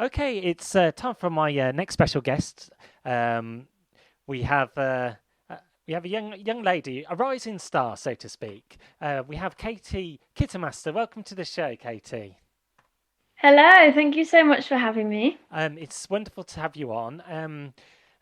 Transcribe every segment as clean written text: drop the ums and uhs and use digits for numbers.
Okay, it's time for my next special guest. Um, we have uh, uh, we have a young lady, a rising star, so to speak. We have Katie Kittermaster. Welcome to the show, Katie. Hello, thank you so much for having me. It's wonderful to have you on.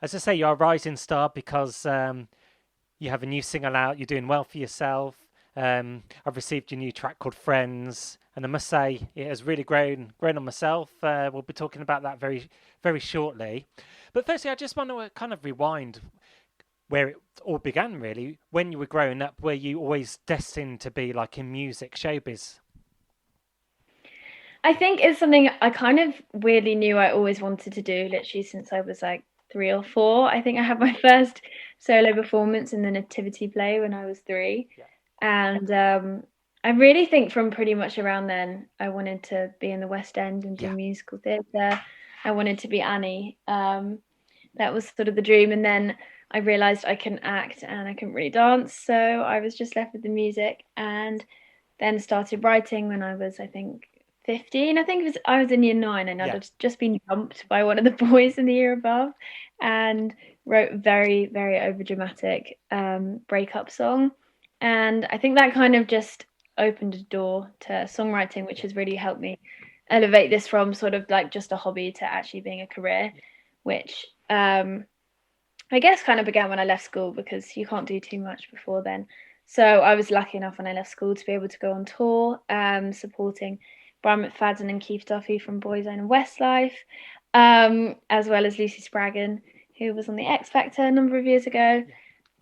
As I say, you're a rising star because you have a new single out. You're doing well for yourself. I've received your new track called Friends, and I must say it has really grown on myself. We'll be talking about that very shortly. But firstly, I just want to kind of rewind where it all began. Really, when you were growing up, were you always destined to be like in music, showbiz? I think it's something I kind of weirdly knew I always wanted to do, literally since I was like 3 or 4. I think I had my first solo performance in the nativity play when I was 3. Yeah, And I really think from pretty much around then, I wanted to be in the West End and do yeah, musical theatre. I wanted to be Annie. That was sort of the dream. And then I realized I couldn't act and I couldn't really dance. So I was just left with the music and then started writing when I was, I think, 15. I was in year 9 and yeah. I'd just been dumped by one of the boys in the year above and wrote a very, very overdramatic breakup song. And I think that kind of just opened a door to songwriting, which Yeah. has really helped me elevate this from sort of like just a hobby to actually being a career, which I guess kind of began when I left school because you can't do too much before then. So I was lucky enough when I left school to be able to go on tour, supporting Brian McFadden and Keith Duffy from Boyzone and Westlife, as well as Lucy Spraggan, who was on the X Factor a number of years ago. Yeah,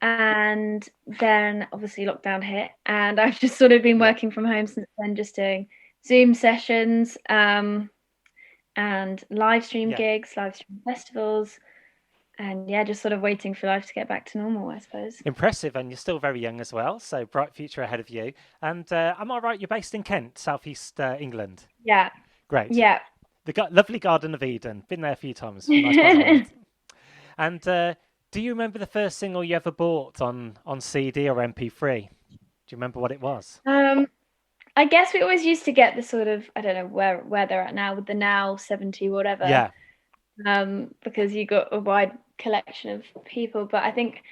And then obviously lockdown hit, and I've just sort of been yeah, working from home since then, just doing Zoom sessions, and live stream yeah. gigs, live stream festivals, and yeah, just sort of waiting for life to get back to normal, I suppose. Impressive, and you're still very young as well, so bright future ahead of you. And am I right? You're based in Kent, southeast England. Yeah, Great. yeah. The lovely Garden of Eden. Been there a few times. Nice part of the world. And do you remember the first single you ever bought on CD or MP3? Do you remember what it was? um, I guess we always used to get the sort of, I don't know where they're at now with the Now 70 whatever, Yeah. because you got a wide collection of people. But I think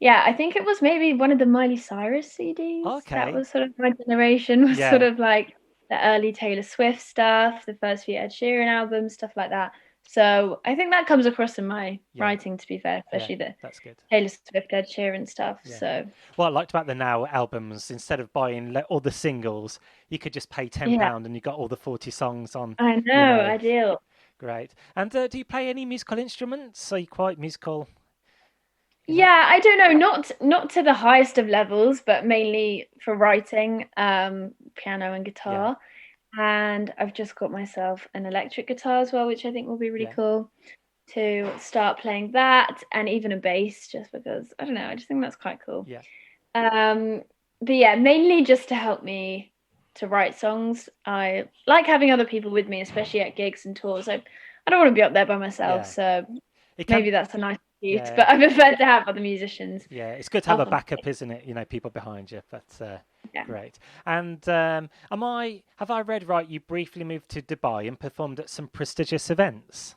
it was maybe one of the Miley Cyrus CDs. That Okay. was sort of my generation, was sort Yeah. of like the early Taylor Swift stuff, the first few Ed Sheeran albums, stuff like that. So I think that comes across in my Yeah. writing, to be fair, Yeah. especially the That's good. Taylor Swift, Ed Sheeran stuff. Yeah. So What I liked about the Now albums, instead of buying all the singles, you could just pay yeah, £10 and you got all the 40 songs on, I you know, know. ideal. Great. And do you play any musical instruments? Are you quite musical in that? Yeah, I don't know, not to the highest of levels, but mainly for writing, piano and Yeah. guitar. And I've just got myself an electric guitar as well, which I think will be really Yeah. cool to start playing that, and even a bass, just because I don't know, I just think that's quite cool. Yeah. Um, but yeah, mainly just to help me to write songs. I like having other people with me, especially at gigs and tours. I don't want to be up there by myself, Yeah. so It can. maybe that's a nice excuse, Yeah. but I prefer to have other musicians Yeah, it's good to have help a on. backup, isn't it? People behind you. But Yeah. great. And have I read right? You briefly moved to Dubai and performed at some prestigious events.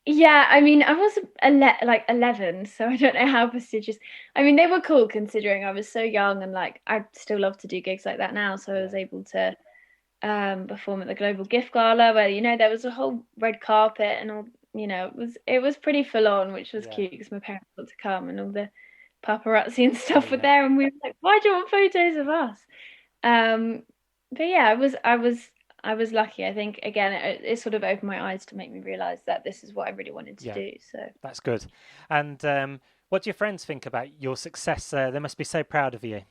Yeah, I mean, I was like 11, so I don't know how prestigious. I mean, they were cool considering I was so young, and like I still love to do gigs like that now. So I was Yeah, able to perform at the Global Gift Gala, where there was a whole red carpet and all. It was pretty full on, which was yeah, cute because my parents got to come and all the paparazzi and stuff were yeah, there, and we were like, "Why do you want photos of us?" Um, but yeah, I was lucky. I think again, it sort of opened my eyes to make me realize that this is what I really wanted to yeah. do. So. That's good. And what do your friends think about your success? They must be so proud of you.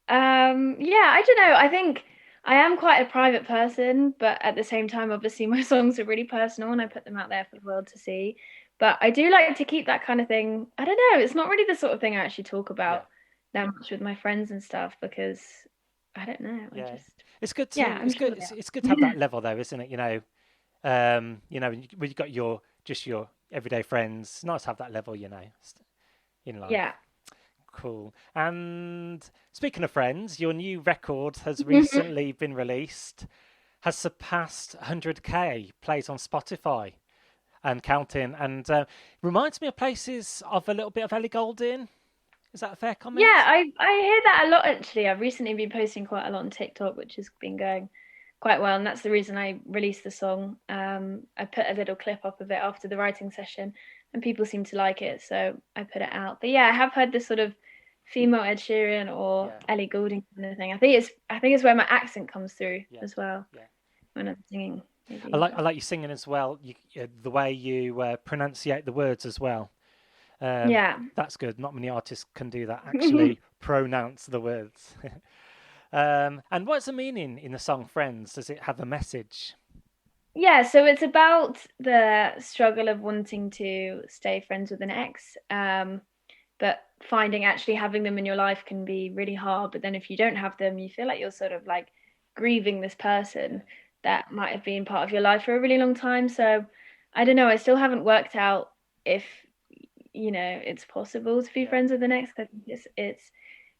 Yeah, I don't know. I think I am quite a private person, but at the same time, obviously, my songs are really personal and I Yeah, put them out there for the world to see. But I do like to keep that kind of thing. I don't know. It's not really the sort of thing I actually talk yeah, about that much with my friends and stuff because I don't know. I yeah. just, It's good yeah, to I'm it's sure good they it's good to have are. that level though, isn't it? When you got your everyday friends. It's nice to have that level, in Yeah. life. Cool. And speaking of friends, your new record has recently been released. has surpassed 100k plays on Spotify and counting, and reminds me of places of a little bit of Ellie Goulding. Is that a fair Yeah, comment? I hear that a lot actually. I've recently been posting quite a lot on TikTok, which has been going quite well, and that's the reason I released the song. I put a little clip up of it after the writing session, and people seem to like it, so I put it out. But yeah, I have heard this sort of female Ed Sheeran or Yeah, Ellie Goulding kind of thing. I think it's where my accent comes through yeah, as well yeah. when I'm singing, I maybe. like I But like you singing as well. The way you pronunciate the words as well. yeah. That's good. Not many artists can do that. Actually, pronounce the words. And what's the meaning in the song "Friends"? Does it have a message? Yeah, so it's about the struggle of wanting to stay friends with an ex, but finding actually having them in your life can be really hard. But then if you don't have them, you feel like you're sort of like grieving this Yeah, person that might have been part of your life for a really long time. So I don't know. I still haven't worked out if, it's possible to be yeah, friends with an ex. I think it's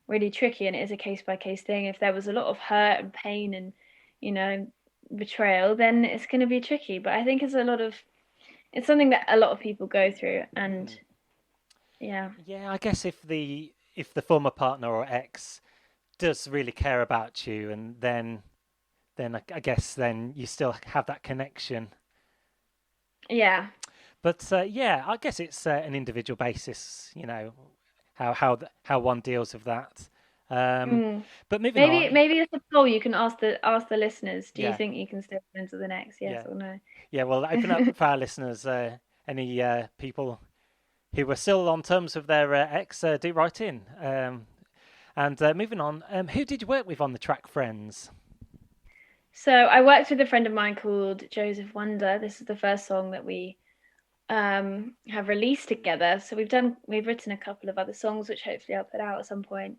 really tricky, and it is a case by case thing. If there was a lot of hurt and pain and, you know, betrayal, then it's going to be tricky. But I think it's something that a lot of people go through, and mm. yeah. Yeah. I guess if the former partner or ex does really care about you, and then I guess then you still have that connection. Yeah. But yeah, I guess it's an individual basis. How one deals with that. Um, Mm. but moving Maybe on. maybe it's a poll you can ask the listeners. Do you Yeah, think you can stay friends with an ex? Yes yeah, or no? yeah. Well, open up for our listeners. Any people who were still on terms with their ex, do write in. And moving on, who did you work with on the track "Friends"? So I worked with a friend of mine called Joseph Wonder. This is the first song that we have released together. So we've written a couple of other songs, which hopefully I'll put out at some point.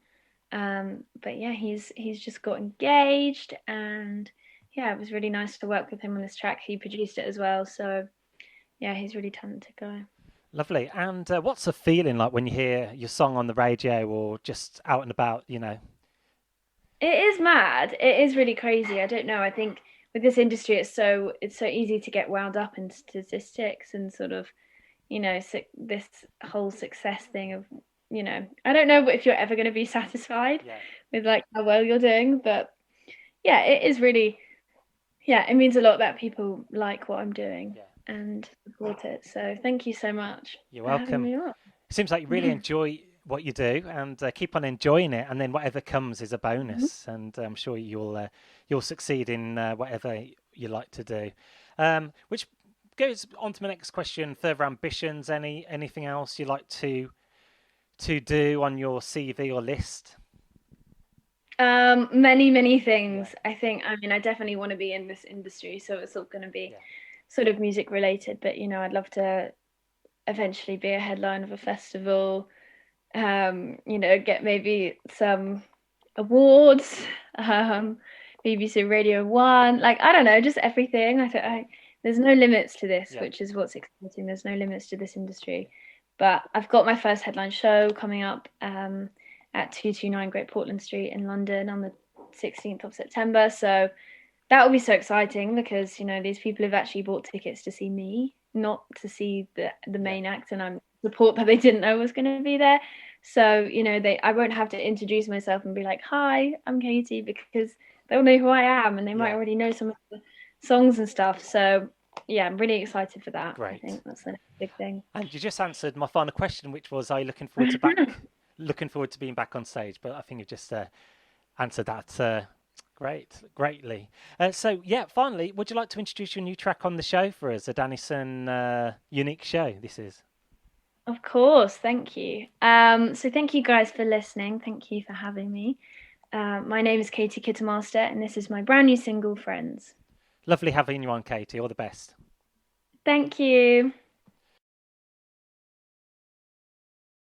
But yeah, he's just got engaged, and yeah, it was really nice to work with him on this track. He produced it as well, so yeah, he's a really talented guy. Lovely. And what's the feeling like when you hear your song on the radio or just out and about? It is mad. It is really crazy. I don't know. I think with this industry, it's so easy to get wound up in statistics and sort of, this whole success thing of, I don't know if you're ever going to be satisfied Yeah, with like how well you're doing, but yeah, it is really, yeah, it means a lot that people like what I'm doing yeah. and support it. So thank you so much You're for having welcome. me on. It seems like you really enjoy what you do, and keep on enjoying it. And then whatever comes is a bonus, and I'm sure you'll succeed in whatever you like to do. Which goes on to my next question: further ambitions? Anything else you like to do on your CV or list? Many Yeah, things. I mean, I definitely want to be in this industry, so it's all going to be yeah, sort of music related, but I'd love to eventually be a headline of a festival, get maybe some awards, BBC Radio 1, like I don't know, just everything. There's no limits to this, yeah. which is what's exciting. There's no limits to this industry. But I've got my first headline show coming up at 229 Great Portland Street in London on the 16th of September. So that will be so exciting because these people have actually bought tickets to see me, not to see the Yeah, main act, and I'm support that they didn't know was going to be there. So I won't have to introduce myself and be like, "Hi, I'm Katie," because they'll know who I am and they might yeah. already know some of the songs and stuff. So yeah, I'm really excited for that. I Great. think that's the next big thing. And you just answered my final question, which was, are you looking forward to being back on stage? But I think you just answered that greatly. So yeah, finally, would you like to introduce your new track on the show for us? A Dannison unique show. This is Of course, thank you. So thank you guys for listening. Thank you for having me. My name is Katie Kittermaster, and this is my brand new single, Friends. lovely having you on, Katie. All the best. Thank you.